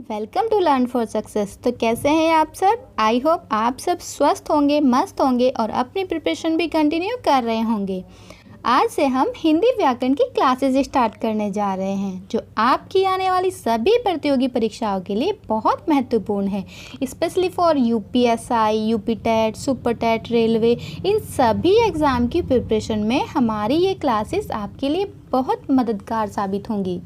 Welcome to learn for success. तो कैसे हैं आप सब? आई होप आप सब स्वस्थ होंगे, मस्त होंगे और अपनी प्रिपरेशन भी कंटिन्यू कर रहे होंगे। आज से हम हिंदी व्याकरण की क्लासेस स्टार्ट करने जा रहे हैं, जो आपकी आने वाली सभी प्रतियोगी परीक्षाओं के लिए बहुत महत्वपूर्ण है। Specially for UPSI, UP TET, super TET, railway, इन सभी एग्ज़ाम की प्रिपरेशन में हमारी ये क्लासेस आपके लिए बहुत मददगार साबित होंगी।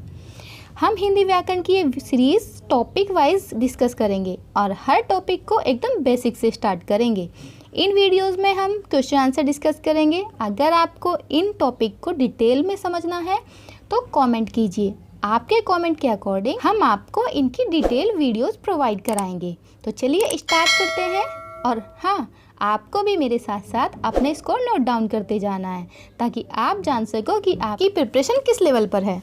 हम हिंदी व्याकरण की ये सीरीज़ टॉपिक वाइज डिस्कस करेंगे और हर टॉपिक को एकदम बेसिक से स्टार्ट करेंगे। इन वीडियोस में हम क्वेश्चन आंसर डिस्कस करेंगे। अगर आपको इन टॉपिक को डिटेल में समझना है तो कमेंट कीजिए। आपके कमेंट के अकॉर्डिंग हम आपको इनकी डिटेल वीडियोस प्रोवाइड कराएंगे। तो चलिए स्टार्ट करते हैं। और हाँ, आपको भी मेरे साथ साथ अपने स्कोर नोट डाउन करते जाना है, ताकि आप जान सको कि आपकी प्रिपरेशन किस लेवल पर है।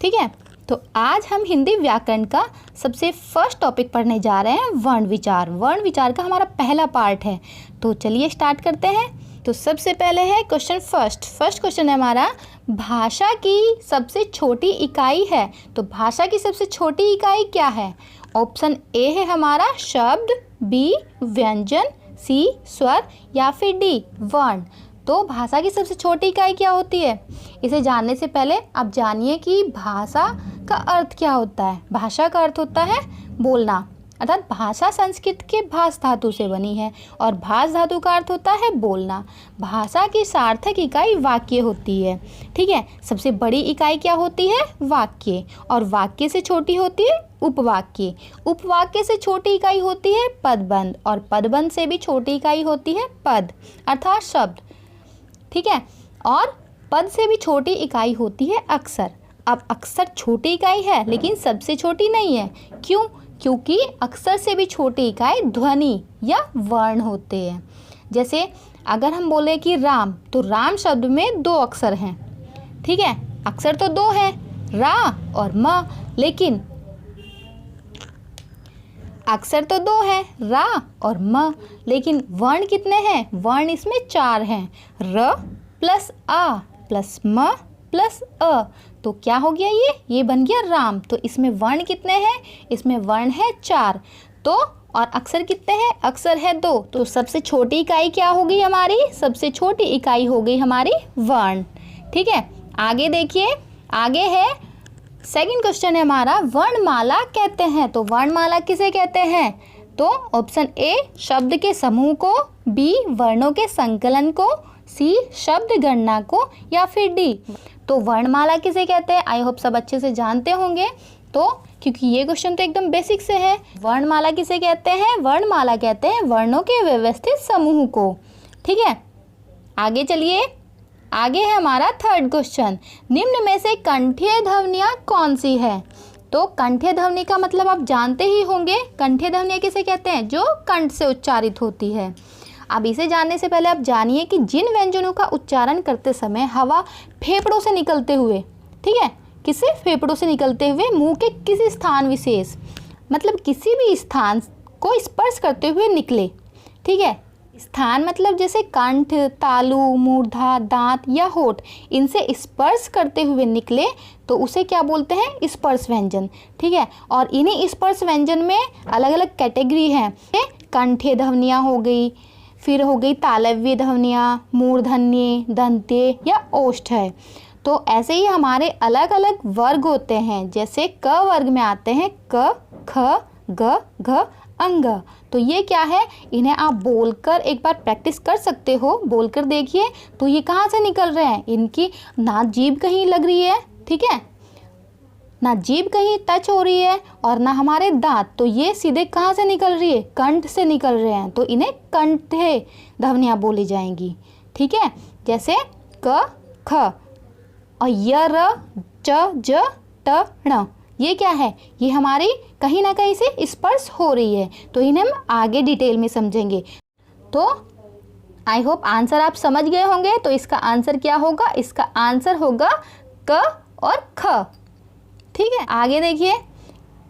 ठीक है, तो आज हम हिंदी व्याकरण का सबसे फर्स्ट टॉपिक पढ़ने जा रहे हैं, वर्ण विचार। वर्ण विचार का हमारा पहला पार्ट है। तो चलिए स्टार्ट करते हैं। तो सबसे पहले है क्वेश्चन फर्स्ट क्वेश्चन है हमारा, भाषा की सबसे छोटी इकाई है। तो भाषा की सबसे छोटी इकाई क्या है? ऑप्शन ए है हमारा शब्द, बी व्यंजन, सी स्वर या फिर डी वर्ण। तो भाषा की सबसे छोटी इकाई क्या होती है? इसे जानने से पहले आप जानिए कि भाषा का अर्थ क्या होता है। भाषा का अर्थ होता है बोलना, अर्थात भाषा संस्कृत के भाष धातु से बनी है और भाष धातु का अर्थ होता है बोलना। भाषा की सार्थक इकाई वाक्य होती है। ठीक है, सबसे बड़ी इकाई क्या होती है? वाक्य। और वाक्य से छोटी होती है उपवाक्य। उपवाक्य से छोटी इकाई होती है पदबंध और पदबंध से भी छोटी इकाई होती है पद अर्थात शब्द। ठीक है, और पद से भी छोटी इकाई होती है अक्षर। अब अक्षर छोटी इकाई है लेकिन सबसे छोटी नहीं है। क्यों? क्योंकि अक्षर से भी छोटी इकाई ध्वनि या वर्ण होते हैं। जैसे अगर हम बोले कि राम, तो राम शब्द में दो अक्षर हैं। ठीक है, अक्षर तो दो हैं, रा और म, लेकिन अक्षर तो दो है, रा और म, लेकिन वर्ण कितने हैं? वर्ण इसमें चार हैं, र प्लस आ प्लस म प्लस अ। तो क्या हो गया? ये बन गया राम। तो इसमें वर्ण कितने हैं? इसमें वर्ण है चार। तो और अक्षर कितने हैं? अक्षर है दो। तो सबसे छोटी इकाई क्या होगी हमारी? सबसे छोटी इकाई हो गई हमारी वर्ण। ठीक है, आगे देखिए, आगे है सेकंड क्वेश्चन है हमारा, वर्णमाला कहते हैं। तो वर्णमाला किसे कहते हैं? तो ऑप्शन ए शब्द के समूह को, बी वर्णों के संकलन को, सी शब्द गणना को या फिर डी। तो वर्णमाला किसे कहते हैं? आई होप सब अच्छे से जानते होंगे। तो क्योंकि ये क्वेश्चन तो एकदम बेसिक से है। वर्णमाला किसे कहते हैं? वर्णमाला कहते हैं वर्णों के व्यवस्थित समूह को। ठीक है, आगे चलिए, आगे है हमारा थर्ड क्वेश्चन, निम्न में से कंठीय ध्वनियाँ कौन सी है? तो कंठीय ध्वनि का मतलब आप जानते ही होंगे। कंठीय ध्वनियाँ किसे कहते हैं? जो कंठ से उच्चारित होती है। अब इसे जानने से पहले आप जानिए कि जिन व्यंजनों का उच्चारण करते समय हवा फेफड़ों से निकलते हुए, ठीक है, किसे? फेफड़ों से निकलते हुए मुंह के किसी स्थान विशेष, मतलब किसी भी स्थान को स्पर्श करते हुए निकले। ठीक है, स्थान मतलब जैसे कंठ, तालु, मूर्धा, दांत या होठ, इनसे स्पर्श करते हुए निकले तो उसे क्या बोलते हैं? स्पर्श व्यंजन। ठीक है, और इन्हीं स्पर्श व्यंजन में अलग अलग कैटेगरी हैं। कंठीय ध्वनियाँ हो गई, फिर हो गई तालव्य ध्वनियाँ, मूर्धन्य, दंत्य या ओष्ठ है। तो ऐसे ही हमारे अलग अलग वर्ग होते हैं। जैसे क वर्ग में आते हैं क, ख, ग, घ, अंग। तो ये क्या है? इन्हें आप बोलकर एक बार प्रैक्टिस कर सकते हो। बोलकर देखिए तो ये कहाँ से निकल रहे हैं? इनकी ना जीभ कहीं लग रही है, ठीक है, ना जीभ कहीं टच हो रही है और ना हमारे दांत। तो ये सीधे कहाँ से निकल रही है? कंठ से निकल रहे हैं। तो इन्हें कंठीय ध्वनियाँ बोली जाएंगी। ठीक है, जैसे क, ख और य, र, च, ज, ट, ण। ये क्या है? ये हमारी कहीं ना कहीं से स्पर्श हो रही है। तो इन्हें हम आगे डिटेल में समझेंगे। तो आई होप आंसर आप समझ गए होंगे। तो इसका आंसर क्या होगा? इसका आंसर होगा क और ख। ठीक है, आगे देखिए,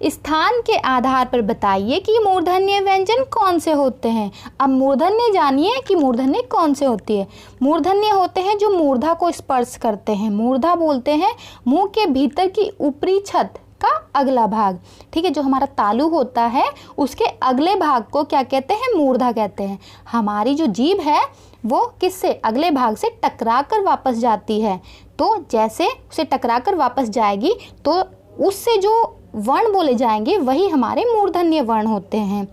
स्थान के आधार पर बताइए कि मूर्धन्य व्यंजन कौन से होते हैं। अब मूर्धन्य जानिए कि मूर्धन्य कौन से होती है। मूर्धन्य होते हैं जो मूर्धा को स्पर्श करते हैं। मूर्धा बोलते हैं मुंह के भीतर की ऊपरी छत का अगला भाग। ठीक है, जो हमारा तालु होता है उसके अगले भाग को क्या कहते हैं? मूर्धा कहते हैं। हमारी जो जीभ है वो किससे? अगले भाग से टकरा कर वापस जाती है। तो जैसे उसे टकरा कर वापस जाएगी तो उससे जो वर्ण बोले जाएंगे वही हमारे मूर्धन्य वर्ण होते हैं।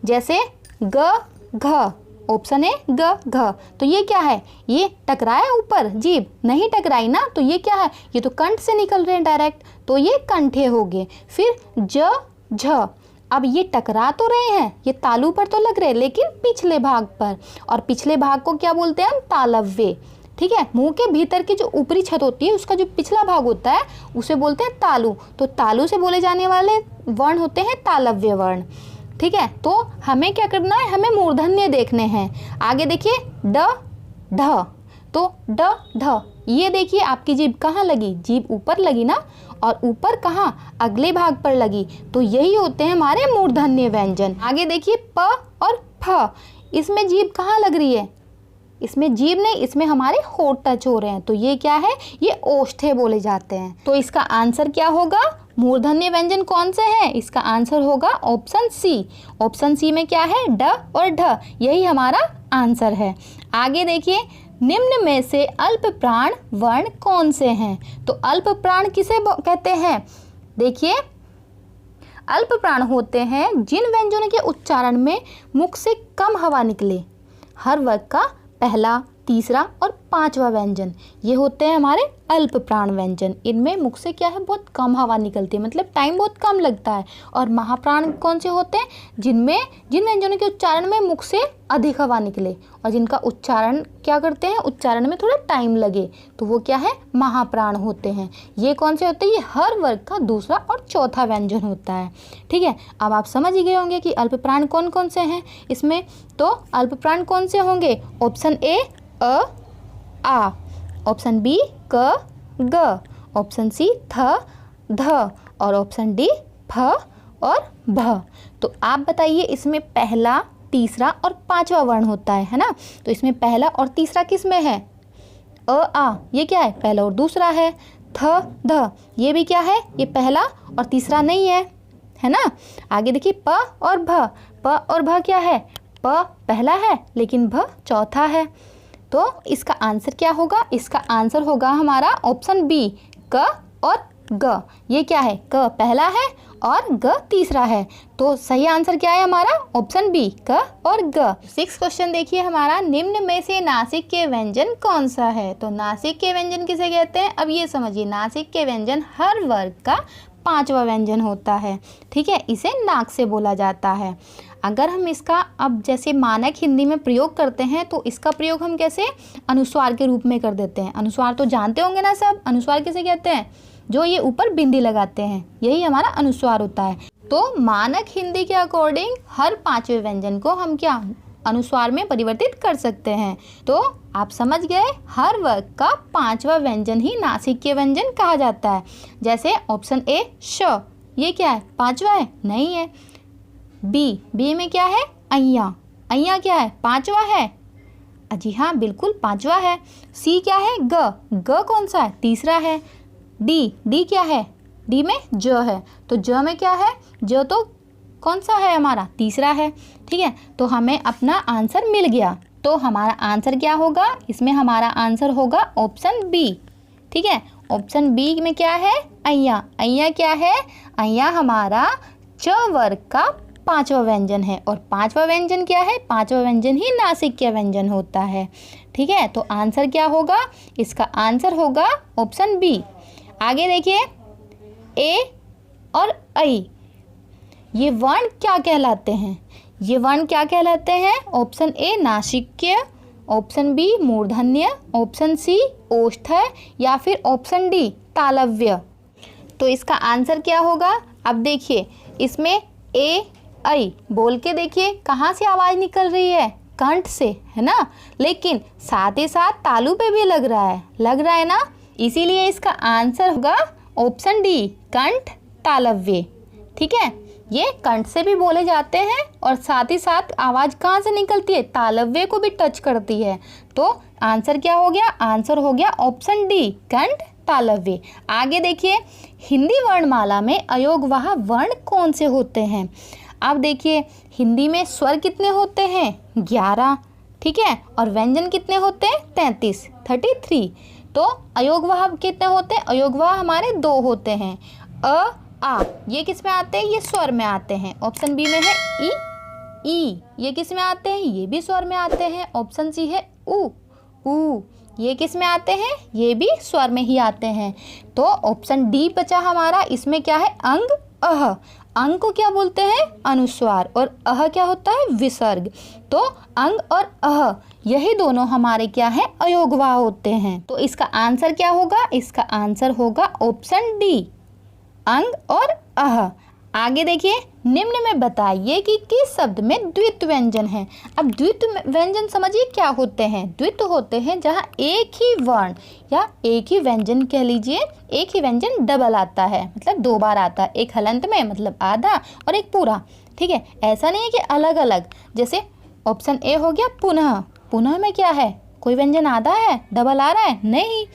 जैसे ग घ, ऑप्शन है ग घ। तो ये क्या है? ये टकराया ऊपर, जीभ नहीं टकराई ना, तो ये क्या है? ये तो कंठ से निकल रहे हैं डायरेक्ट, तो ये कंठे हो गए। फिर ज झ, अब ये टकरा तो रहे हैं, ये तालु पर तो लग रहे हैं लेकिन पिछले भाग पर, और पिछले भाग को क्या बोलते हैं हम? तालव्य। ठीक है, मुंह के भीतर की जो ऊपरी छत होती है उसका जो पिछला भाग होता है उसे बोलते हैं तालु। तो तालु से बोले जाने वाले वर्ण होते हैं तालव्य वर्ण। ठीक है, तो हमें क्या करना है? हमें मूर्धन्य देखने हैं। आगे देखिए ड ढ, तो ड ढ, ये देखिए आपकी जीभ कहाँ लगी? जीभ ऊपर लगी ना, और ऊपर कहाँ? अगले भाग पर लगी। तो यही होते हैं हमारे मूर्धन्य व्यंजन। आगे देखिए प और फ, इसमें जीभ कहाँ लग रही है? इसमें जीभ नहीं, इसमें हमारे होंठ टच हो रहे हैं, तो ये क्या है? ये ओष्ठे बोले जाते हैं। तो इसका आंसर क्या होगा? मूर्धन्य व्यंजन कौन से हैं? इसका आंसर होगा ऑप्शन सी। ऑप्शन सी में क्या है? ड और ढ, यही हमारा आंसर है। आगे देखिए, निम्न में से अल्प प्राण वर्ण कौन से हैं? तो अल्प प्राण किसे कहते हैं? देखिए, अल्प प्राण होते हैं जिन व्यंजनों के उच्चारण में मुख से कम हवा निकले। हर वर्ग का पहला, तीसरा और पांचवा व्यंजन, ये होते हैं हमारे अल्प प्राण व्यंजन। इनमें मुख से क्या है? बहुत कम हवा निकलती है, मतलब टाइम बहुत कम लगता है। और महाप्राण कौन से होते हैं? जिन व्यंजनों के उच्चारण में मुख से अधिक हवा निकले और जिनका उच्चारण क्या करते हैं? उच्चारण में थोड़ा टाइम लगे, तो वो क्या है? महाप्राण होते हैं। ये कौन से होते हैं? ये हर वर्ग का दूसरा और चौथा व्यंजन होता है। ठीक है, अब आप समझ ही गए होंगे कि अल्प प्राण कौन कौन से हैं इसमें। तो अल्प प्राण कौन से होंगे? ऑप्शन ए अ आ, ऑप्शन बी क ग, ऑप्शन सी थ ध और ऑप्शन डी फ और भ। तो आप बताइए इसमें पहला, तीसरा और पांचवा वर्ण होता है ना? तो इसमें पहला और तीसरा किस में है? अ आ, ये क्या है? पहला और दूसरा है। थ ध, ये भी क्या है? ये पहला और तीसरा नहीं है ना? आगे देखिए प और भ, प और भ क्या है? प पहला है लेकिन भ चौथा है। तो इसका आंसर क्या होगा? इसका आंसर होगा हमारा ऑप्शन बी, क और ग। ये क्या है? क पहला है और ग तीसरा है। तो सही आंसर क्या है हमारा? ऑप्शन बी, क और ग। 6 क्वेश्चन देखिए हमारा, निम्न में से नासिक के व्यंजन कौन सा है? तो नासिक के व्यंजन किसे कहते हैं? अब ये समझिए, नासिक के व्यंजन हर वर्ग का पांचवा व्यंजन होता है। ठीक है, इसे नाक से बोला जाता है। अगर हम इसका अब जैसे मानक हिंदी में प्रयोग करते हैं तो इसका प्रयोग हम कैसे? अनुस्वार के रूप में कर देते हैं। अनुस्वार तो जानते होंगे ना सब, अनुस्वार किसे कहते हैं? जो ये ऊपर बिंदी लगाते हैं, यही हमारा अनुस्वार होता है। तो मानक हिंदी के अकॉर्डिंग हर पांचवें व्यंजन को हम क्या? अनुस्वार में परिवर्तित कर सकते हैं। तो आप समझ गए, हर वर्ग का पांचवा व्यंजन ही नासिक के व्यंजन कहा जाता है। जैसे ऑप्शन ए श, ये क्या है? पांचवा है? नहीं है। बी में क्या है? अइया, अइया क्या है? पांचवा है? जी हाँ, बिल्कुल पांचवा है। सी क्या है? ग कौन सा है? तीसरा है। डी क्या है? डी में ज है, तो ज में क्या है? ज तो कौन सा है हमारा? तीसरा है। ठीक है, तो हमें अपना आंसर मिल गया। तो हमारा आंसर क्या होगा? इसमें हमारा आंसर होगा ऑप्शन बी। ठीक है, ऑप्शन बी में क्या है? अइया। अइया क्या है? अइया हमारा च वर्ग का पांचवा व्यंजन है। और पांचवा व्यंजन क्या है? पांचवा व्यंजन ही नासिक का व्यंजन होता है। ठीक है, तो आंसर क्या होगा? इसका आंसर होगा ऑप्शन बी। आगे देखिए, ए और ऐ, ये वर्ण क्या कहलाते हैं? ये वर्ण क्या कहलाते हैं? ऑप्शन ए नासिक्य, ऑप्शन बी मूर्धन्य, ऑप्शन सी ओष्ठ्य या फिर ऑप्शन डी तालव्य। तो इसका आंसर क्या होगा? अब देखिए, इसमें ए ऐ बोल के देखिए कहाँ से आवाज़ निकल रही है? कंठ से, है ना? लेकिन साथ ही साथ तालु पे भी लग रहा है ना? इसीलिए इसका आंसर होगा ऑप्शन डी, कंठ तालव्य। ठीक है, ये कंठ से भी बोले जाते हैं और साथ ही साथ आवाज़ कहाँ से निकलती है? तालव्य को भी टच करती है। तो आंसर क्या हो गया? आंसर हो गया ऑप्शन डी, कंठ तालव्य। आगे देखिए, हिंदी वर्णमाला में अयोगवाह वर्ण कौन से होते हैं। अब देखिए, हिंदी में स्वर कितने होते हैं, 11, ठीक है, और व्यंजन कितने होते हैं, 33। तो अयोगवाह कितने होते हैं, अयोगवाह हमारे 2 होते हैं, अ आ, ये किस में आते हैं, ये स्वर में आते हैं। ऑप्शन बी में है ई, ये किस में आते हैं, ये भी स्वर में आते हैं। ऑप्शन सी है ऊ, ये किस में आते हैं, ये भी स्वर में ही आते हैं। तो ऑप्शन डी बचा हमारा, इसमें क्या है, अंग अह। अंग को क्या बोलते हैं, अनुस्वार, और अह क्या होता है, विसर्ग। तो अंग और अह यही दोनों हमारे क्या है, अयोगवाह होते हैं। तो इसका आंसर क्या होगा, इसका आंसर होगा ऑप्शन डी, अंग और अह। आगे देखिए, निम्न में बताइए कि किस शब्द में द्वित्व व्यंजन है। अब द्वित्व व्यंजन समझिए क्या होते हैं। द्वित्व होते हैं जहाँ एक ही वर्ण या एक ही व्यंजन कह लीजिए, एक ही व्यंजन डबल आता है, मतलब 2 बार आता है, एक हलंत में मतलब आधा और एक पूरा, ठीक है। ऐसा नहीं है कि अलग अलग, जैसे ऑप्शन ए हो गया पुनः, पुनः में क्या है, कोई व्यंजन आधा है, डबल आ रहा है, नहीं।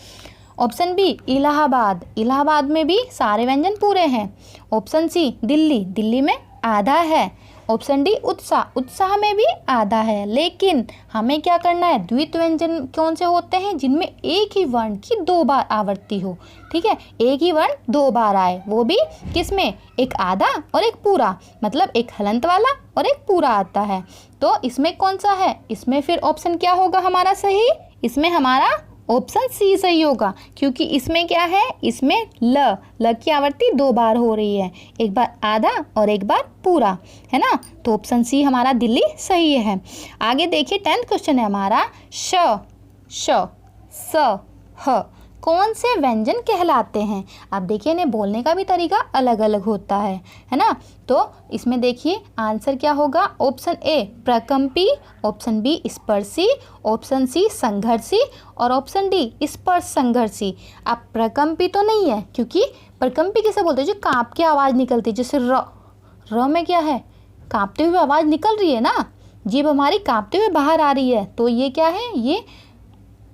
ऑप्शन बी इलाहाबाद, इलाहाबाद में भी सारे व्यंजन पूरे हैं। ऑप्शन सी दिल्ली, दिल्ली में आधा है। ऑप्शन डी उत्साह, उत्साह में भी आधा है। लेकिन हमें क्या करना है, द्वित्व व्यंजन कौन से होते हैं, जिनमें एक ही वर्ण की 2 बार आवृत्ति हो, ठीक है, एक ही वर्ण 2 बार आए, वो भी किसमें, एक आधा और एक पूरा, मतलब एक हलंत वाला और एक पूरा आता है। तो इसमें कौन सा है, इसमें फिर ऑप्शन क्या होगा हमारा सही, इसमें हमारा ऑप्शन सी सही होगा, क्योंकि इसमें क्या है, इसमें ल की आवृत्ति 2 बार हो रही है, एक बार आधा और एक बार पूरा, है ना। तो ऑप्शन सी हमारा दिल्ली सही है। आगे देखिए, 10th क्वेश्चन है हमारा, श स ह कौन से व्यंजन कहलाते हैं। अब देखिए, इन्हें बोलने का भी तरीका अलग अलग होता है ना। तो इसमें देखिए आंसर क्या होगा, ऑप्शन ए प्रकंपी, ऑप्शन बी स्पर्शी, ऑप्शन सी संघर्षी और ऑप्शन डी स्पर्श संघर्षी। अब प्रकंपी तो नहीं है, क्योंकि प्रकंपी किसे बोलते हैं, जो कांप के आवाज़ निकलती है, जैसे र में क्या है, कांपते हुए आवाज़ निकल रही है ना, जीभ हमारी कांपते हुए बाहर आ रही है, तो ये क्या है, ये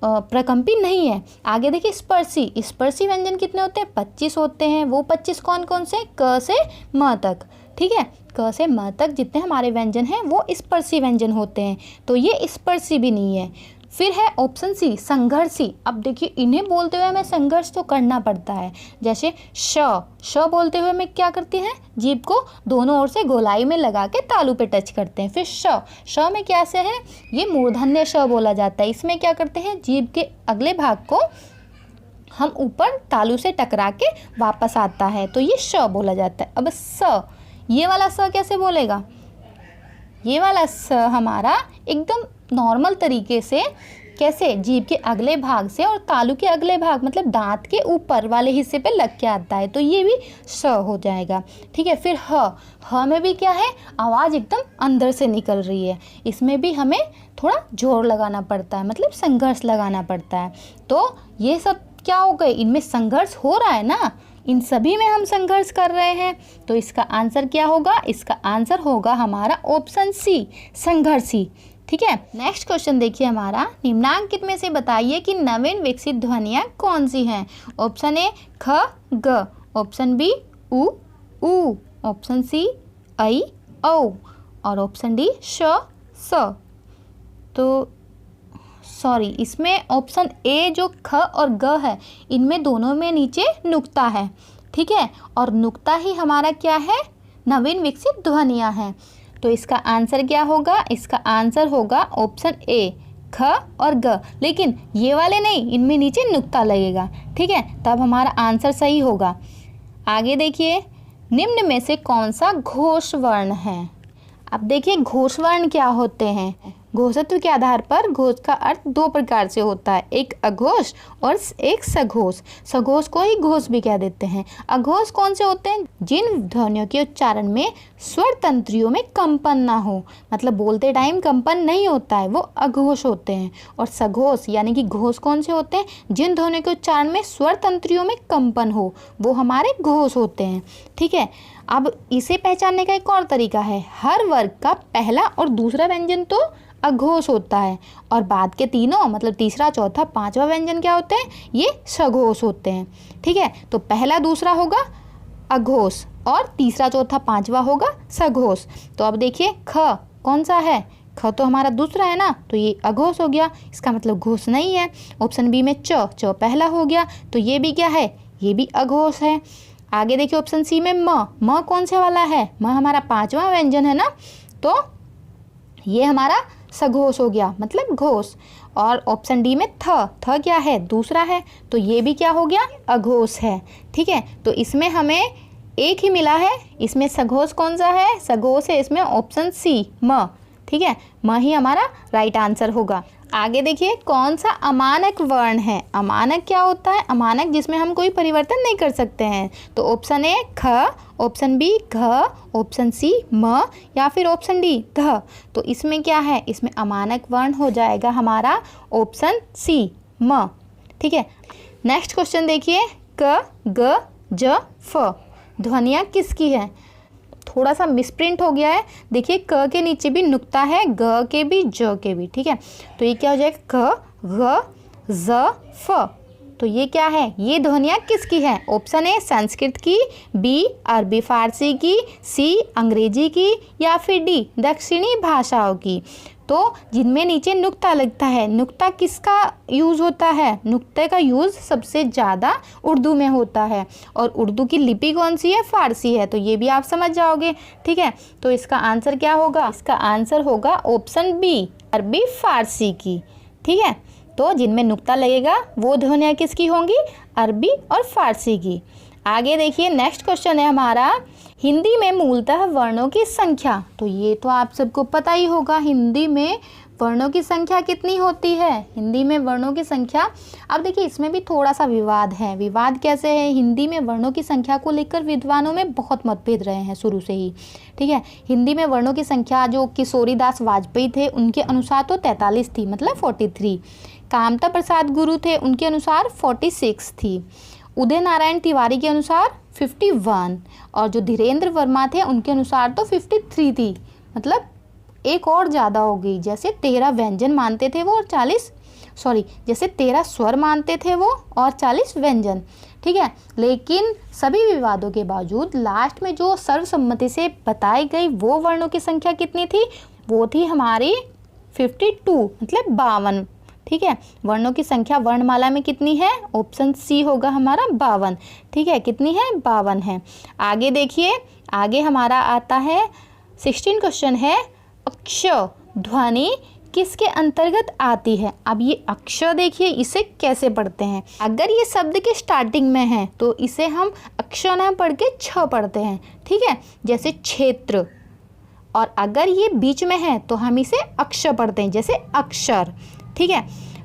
प्रकंपी नहीं है। आगे देखिए, स्पर्शी, स्पर्शी व्यंजन कितने होते हैं, 25 होते हैं। वो 25 कौन कौन से, क से म तक, ठीक है, क से म तक जितने हमारे व्यंजन हैं वो स्पर्शी व्यंजन होते हैं, तो ये स्पर्शी भी नहीं है। फिर है ऑप्शन सी संघर्षी। अब देखिए, इन्हें बोलते हुए हमें संघर्ष तो करना पड़ता है, जैसे श बोलते हुए हमें क्या करते हैं, जीभ को दोनों ओर से गोलाई में लगा के तालू पे टच करते हैं। फिर श में क्या से है, ये मूर्धन्य श बोला जाता है। इसमें क्या करते हैं, जीभ के अगले भाग को हम ऊपर तालू से टकरा के वापस आता है, तो ये श बोला जाता है। अब स, ये वाला स कैसे बोलेगा, ये वाला स हमारा एकदम नॉर्मल तरीके से, कैसे, जीभ के अगले भाग से और तालू के अगले भाग, मतलब दांत के ऊपर वाले हिस्से पे लग के आता है, तो ये भी स हो जाएगा, ठीक है। फिर ह में भी क्या है, आवाज़ एकदम अंदर से निकल रही है, इसमें भी हमें थोड़ा जोर लगाना पड़ता है, मतलब संघर्ष लगाना पड़ता है। तो ये सब क्या हो गए, इनमें संघर्ष हो रहा है ना, इन सभी में हम संघर्ष कर रहे हैं। तो इसका आंसर क्या होगा, इसका आंसर होगा हमारा ऑप्शन सी संघर्षी, ठीक है। नेक्स्ट क्वेश्चन देखिए हमारा, निम्नांकित में से बताइए कि नवीन विकसित ध्वनियाँ कौन सी हैं। ऑप्शन ए ख ग, ऑप्शन बी उ ऊ, ऑप्शन सी ऐ औ और ऑप्शन डी श स। तो सॉरी, इसमें ऑप्शन ए जो ख और ग है, इनमें दोनों में नीचे नुक्ता है, ठीक है, और नुक्ता ही हमारा क्या है, नवीन विकसित ध्वनियाँ हैं। तो इसका आंसर क्या होगा, इसका आंसर होगा ऑप्शन ए ख और ग, लेकिन ये वाले नहीं, इनमें नीचे नुक्ता लगेगा, ठीक है, तब हमारा आंसर सही होगा। आगे देखिए, निम्न में से कौन सा घोष वर्ण है। अब देखिए, घोष वर्ण क्या होते हैं। घोषत्व के आधार पर घोष का अर्थ 2 प्रकार से होता है, एक अघोष और एक सघोष। सघोष को ही घोष भी कह देते हैं। अघोष कौन से होते हैं, जिन ध्वनियों के उच्चारण में स्वर तंत्रियों में कंपन ना हो, मतलब बोलते टाइम कंपन नहीं होता है, वो अघोष होते हैं। और सघोष यानी कि घोष कौन से होते हैं, जिन ध्वनियों के उच्चारण में स्वर तंत्रियों में कंपन हो, वो हमारे घोष होते हैं, ठीक है। अब इसे पहचानने का एक और तरीका है, हर वर्ग का पहला और दूसरा व्यंजन तो अघोष होता है, और बाद के तीनों मतलब तीसरा चौथा पांचवा व्यंजन क्या होते हैं, ये सघोष होते हैं। ठीक है, तो पहला दूसरा होगा अघोष और तीसरा चौथा पांचवा होगा सघोष। तो अब देखिए ख कौन सा है, ख तो हमारा दूसरा है ना, तो ये अघोष हो गया, इसका मतलब घोष नहीं है। ऑप्शन बी में च पहला हो गया, तो ये भी क्या है, ये भी अघोष है। आगे देखिए ऑप्शन सी में म कौन सा वाला है, म हमारा पांचवा व्यंजन है ना, तो ये हमारा सघोष हो गया मतलब घोष। और ऑप्शन डी में थ क्या है, दूसरा है, तो ये भी क्या हो गया, अघोष है। ठीक है, तो इसमें हमें एक ही मिला है, इसमें सघोष कौन सा है, सघोष है इसमें ऑप्शन सी म। ठीक है, म ही हमारा राइट आंसर होगा। आगे देखिए कौन सा अमानक वर्ण है। अमानक क्या होता है, अमानक जिसमें हम कोई परिवर्तन नहीं कर सकते हैं। तो ऑप्शन ए ख, ऑप्शन बी घ, ऑप्शन सी म या फिर ऑप्शन डी ध। तो इसमें क्या है, इसमें अमानक वर्ण हो जाएगा हमारा ऑप्शन सी म। ठीक है, नेक्स्ट क्वेश्चन देखिए, क ग ज फ ध्वनियाँ किसकी है। थोड़ा सा मिसप्रिंट हो गया है, देखिए क के नीचे भी नुक्ता है, ग के भी ज के भी। ठीक है, तो ये क्या हो जाएगा, क ग ज फ। तो ये क्या है, ये ध्वनियाँ किसकी है। ऑप्शन ए संस्कृत की, बी अरबी फारसी की, सी अंग्रेजी की या फिर डी दक्षिणी भाषाओं की। तो जिनमें नीचे नुक्ता लगता है, नुक्ता किसका यूज़ होता है, नुक्ते का यूज़ सबसे ज़्यादा उर्दू में होता है, और उर्दू की लिपि कौन सी है, फारसी है। तो ये भी आप समझ जाओगे। ठीक है, तो इसका आंसर क्या होगा, इसका आंसर होगा ऑप्शन बी अरबी फारसी की। ठीक है, तो जिनमें नुक्ता लगेगा वो ध्वनियाँ किसकी होंगी, अरबी और फारसी की। आगे देखिए नेक्स्ट क्वेश्चन है हमारा, हिंदी में मूलतः वर्णों की संख्या। तो ये तो आप सबको पता ही होगा, हिंदी में वर्णों की संख्या कितनी होती है, हिंदी में वर्णों की संख्या। अब देखिए इसमें भी थोड़ा सा विवाद है। विवाद कैसे है, हिंदी में वर्णों की संख्या को लेकर विद्वानों में बहुत मतभेद रहे हैं शुरू से ही। ठीक है, हिंदी में वर्णों की संख्या जो किशोरीदास वाजपेयी थे उनके अनुसार तो 43 थी, मतलब 43। कामता प्रसाद गुरु थे, उनके अनुसार 46 थी। उदय नारायण तिवारी के अनुसार 51, और जो धीरेन्द्र वर्मा थे उनके अनुसार तो 53 थी, मतलब एक और ज़्यादा हो गई। जैसे 13 व्यंजन मानते थे वो और 40 जैसे 13 स्वर मानते थे वो और 40 व्यंजन। ठीक है, लेकिन सभी विवादों के बावजूद लास्ट में जो सर्वसम्मति से बताई गई वो वर्णों की संख्या कितनी थी, वो थी हमारी 52, मतलब 52। ठीक है, वर्णों की संख्या वर्णमाला में कितनी है, ऑप्शन सी होगा हमारा 52। ठीक है, कितनी है, 52 है। आगे देखिए, आगे हमारा आता है 16 क्वेश्चन है, अक्ष ध्वनि किसके अंतर्गत आती है। अब ये अक्ष देखिए इसे कैसे पढ़ते हैं, अगर ये शब्द के स्टार्टिंग में है तो इसे हम अक्ष न पढ़ के छ पढ़ते हैं। ठीक है, जैसे क्षेत्र, और अगर ये बीच में है तो हम इसे अक्ष पढ़ते हैं, जैसे अक्षर। ठीक है,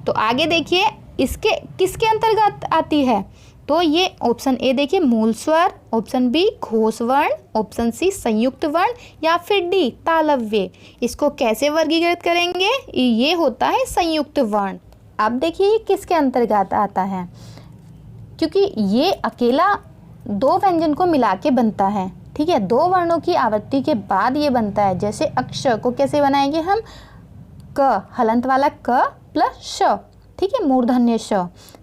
तो आगे देखिए इसके किसके अंतर्गत आती है, तो ये ऑप्शन ए देखिए मूल स्वर, ऑप्शन बी घोष वर्ण, ऑप्शन सी संयुक्त वर्ण या फिर डी तालव्य। इसको कैसे वर्गीकृत करेंगे, ये होता है संयुक्त वर्ण। अब देखिए ये किसके अंतर्गत आता है, क्योंकि ये अकेला 2 व्यंजन को मिला के बनता है। ठीक है, 2 वर्णों की आवृत्ति के बाद ये बनता है। जैसे अक्षर को कैसे बनाएंगे हम, क हलंत वाला क प्लस श, ठीक है, मूर्धन्य श,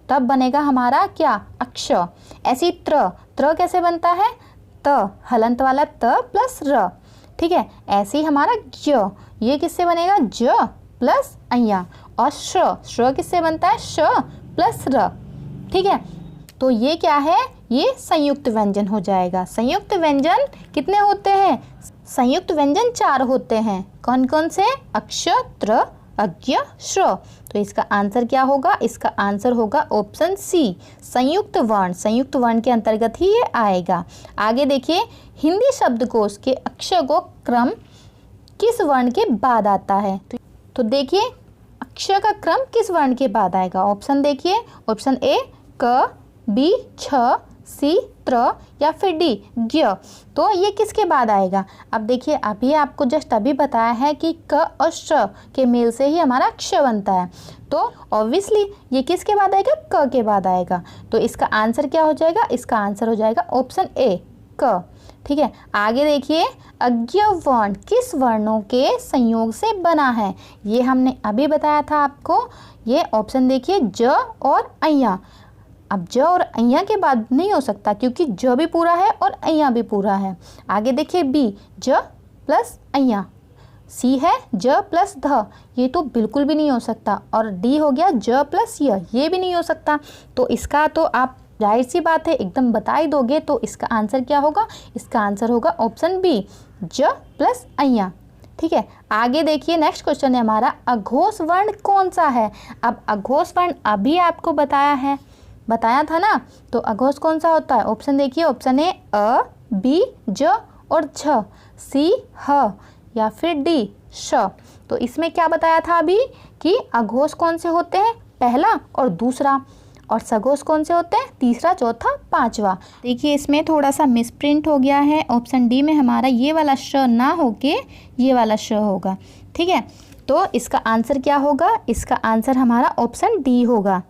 तब बनेगा हमारा क्या, अक्ष। ऐसी त्र कैसे बनता है, त हलंत वाला त प्लस र। ठीक है, ऐसे ही हमारा ज, ये किससे बनेगा, ज प्लस अय्या, और श्र किससे बनता है, श प्लस र। ठीक है, तो ये क्या है, ये संयुक्त व्यंजन हो जाएगा। संयुक्त व्यंजन कितने होते हैं, संयुक्त व्यंजन 4 होते हैं। कौन कौन से, अक्ष, त्र, अज्ञ, श्र। तो इसका आंसर क्या होगा, इसका आंसर होगा ऑप्शन सी संयुक्त वर्ण। संयुक्त वर्ण के अंतर्गत ही ये आएगा। आगे देखिए, हिंदी शब्दकोश के अक्षर को क्रम किस वर्ण के बाद आता है। तो देखिए अक्षर का क्रम किस वर्ण के बाद आएगा। ऑप्शन देखिए, ऑप्शन ए क, बी छ, सी त्र या फिर डी ज्ञ। तो ये किसके बाद आएगा। अब देखिए अभी आपको जस्ट अभी बताया है कि क और श के मेल से ही हमारा क्ष बनता है, तो ऑब्वियसली ये किसके बाद आएगा, क के बाद आएगा। तो इसका आंसर क्या हो जाएगा, इसका आंसर हो जाएगा ऑप्शन ए क। ठीक है, आगे देखिए अज्ञ वर्ण किस वर्णों के संयोग से बना है, ये हमने अभी बताया था आपको। ये ऑप्शन देखिए ज और अय्या। अब ज और अय्या के बाद नहीं हो सकता क्योंकि ज भी पूरा है और अय्या भी पूरा है। आगे देखिए बी ज प्लस अय्या। सी है ज प्लस ध, ये तो बिल्कुल भी नहीं हो सकता। और डी हो गया ज प्लस य, ये भी नहीं हो सकता। तो इसका तो आप जाहिर सी बात है एकदम बता ही दोगे। तो इसका आंसर क्या होगा, इसका आंसर होगा ऑप्शन बी ज प्लस अय्या। ठीक है, आगे देखिए नेक्स्ट क्वेश्चन है हमारा अघोष वर्ण कौन सा है। अब अघोष वर्ण अभी आपको बताया था ना, तो अघोष कौन सा होता है। ऑप्शन देखिए, ऑप्शन ए अ बी ज और झ, सी ह या फिर डी श। तो इसमें क्या बताया था अभी कि अघोष कौन से होते हैं, पहला और दूसरा, और सघोष कौन से होते हैं, तीसरा चौथा पांचवा। देखिए इसमें थोड़ा सा मिसप्रिंट हो गया है। ऑप्शन डी में हमारा ये वाला श ना होके ये वाला श होगा। ठीक है, तो इसका आंसर क्या होगा, इसका आंसर हमारा ऑप्शन डी होगा।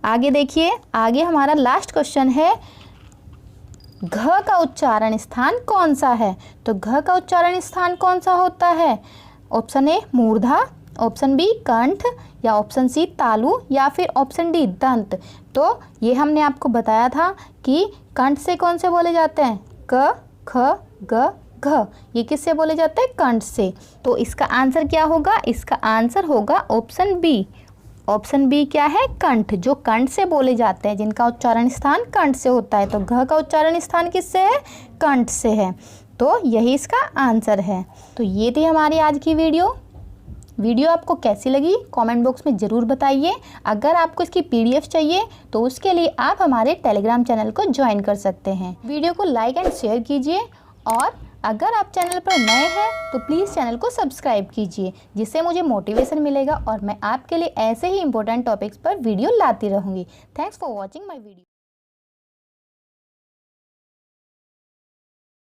आगे देखिए, आगे हमारा लास्ट क्वेश्चन है घ का उच्चारण स्थान कौन सा है। तो घ का उच्चारण स्थान कौन सा होता है। ऑप्शन ए मूर्धा, ऑप्शन बी कंठ, या ऑप्शन सी तालु, या फिर ऑप्शन डी दंत। तो ये हमने आपको बताया था कि कंठ से कौन से बोले जाते हैं, क ख ग घ, ये किससे बोले जाते हैं, कंठ से। तो इसका आंसर क्या होगा, इसका आंसर होगा ऑप्शन बी। ऑप्शन बी क्या है, कंठ, जो कंठ से बोले जाते हैं, जिनका उच्चारण स्थान कंठ से होता है। तो घ का उच्चारण स्थान किससे है, कंठ से है। तो यही इसका आंसर है। तो ये थी हमारी आज की वीडियो आपको कैसी लगी कमेंट बॉक्स में ज़रूर बताइए। अगर आपको इसकी पीडीएफ चाहिए तो उसके लिए आप हमारे टेलीग्राम चैनल को ज्वाइन कर सकते हैं। वीडियो को लाइक एंड शेयर कीजिए, और अगर आप चैनल पर नए हैं तो प्लीज़ चैनल को सब्सक्राइब कीजिए, जिससे मुझे मोटिवेशन मिलेगा और मैं आपके लिए ऐसे ही इंपॉर्टेंट टॉपिक्स पर वीडियो लाती रहूँगी। Thanks for watching my video.